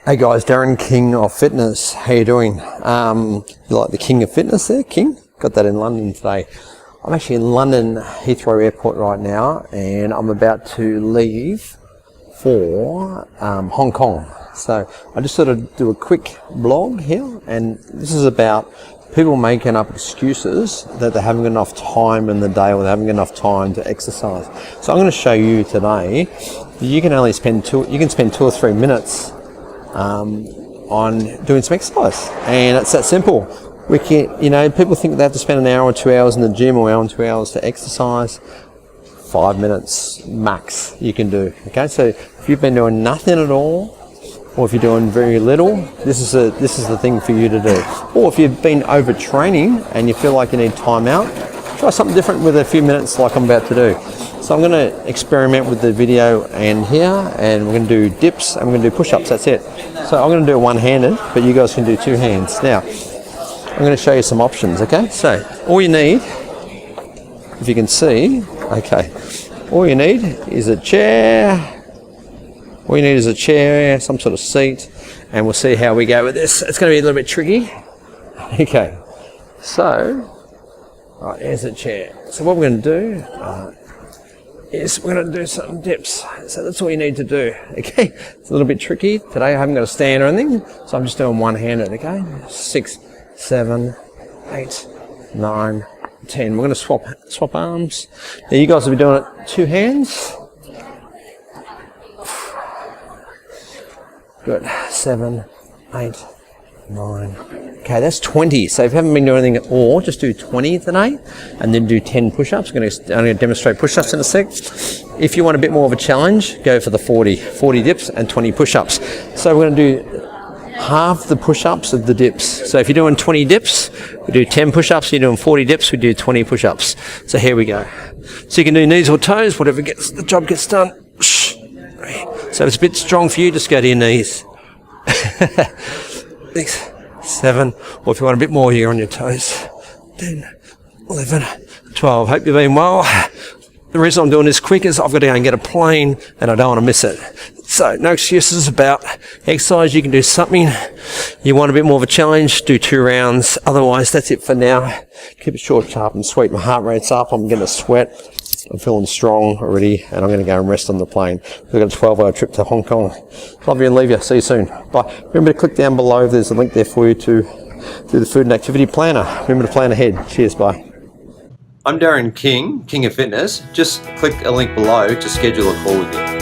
Hey guys, Darren King of Fitness. How you doing? You like the King of Fitness there, King? Got that in London today. I'm actually in London Heathrow Airport right now, and I'm about to leave for Hong Kong. So I just sort of do a quick blog here, and this is about people making up excuses that they haven't got enough time in the day or they haven't got enough time to exercise. So I'm going to show you today you can only spend 2 or 3 minutes on doing some exercise, and it's that simple. We can, people think they have to spend an hour or 2 hours in the gym or hour and 2 hours to exercise. 5 minutes max you can do. Okay, so if you've been doing nothing at all, or if you're doing very little, this is the thing for you to do. Or if you've been overtraining and you feel like you need time out, try something different with a few minutes like I'm about to do. So I'm going to experiment with the video and here, and we're going to do dips and we're going to do push-ups. That's it. So I'm going to do it one-handed, but you guys can do two hands. Now, I'm going to show you some options, okay? So all you need, if you can see, okay, all you need is a chair. All you need is a chair, some sort of seat, and we'll see how we go with this. It's going to be a little bit tricky. Okay, so, all right, here's a chair. So what we're going to do is we're going to do some dips. So that's all you need to do, okay? It's a little bit tricky. Today I haven't got a stand or anything, so I'm just doing one-handed, okay? 6, 7, 8, 9, 10. We're going to swap arms. Now you guys will be doing it two hands. Good. 7, 8, 9. Okay, that's 20. So if you haven't been doing anything at all, just do 20 today, and then do 10 push-ups. I'm going to demonstrate push-ups in a sec. If you want a bit more of a challenge, go for the 40 dips and 20 push-ups. So we're going to do half the push-ups of the dips. So if you're doing 20 dips, we do 10 push-ups. If you're doing 40 dips, we do 20 push-ups. So here we go. So you can do knees or toes, whatever gets the job gets done. So if it's a bit strong for you, just go to your knees. 6, 7, or if you want a bit more, you're on your toes. 10, 11, 12. Hope you've been well. The reason I'm doing this quick is I've got to go and get a plane and I don't want to miss it. So no excuses about exercise. You can do something. You want a bit more of a challenge, do 2 rounds. Otherwise, that's it for now. Keep it short, sharp and sweet. My heart rate's up. I'm getting a sweat. I'm feeling strong already, and I'm going to go and rest on the plane. We've got a 12-hour trip to Hong Kong. Love you and leave you. See you soon. Bye. Remember to click down below. There's a link there for you to do the food and activity planner. Remember to plan ahead. Cheers. Bye. I'm Darren King of Fitness. Just click a link below to schedule a call with me.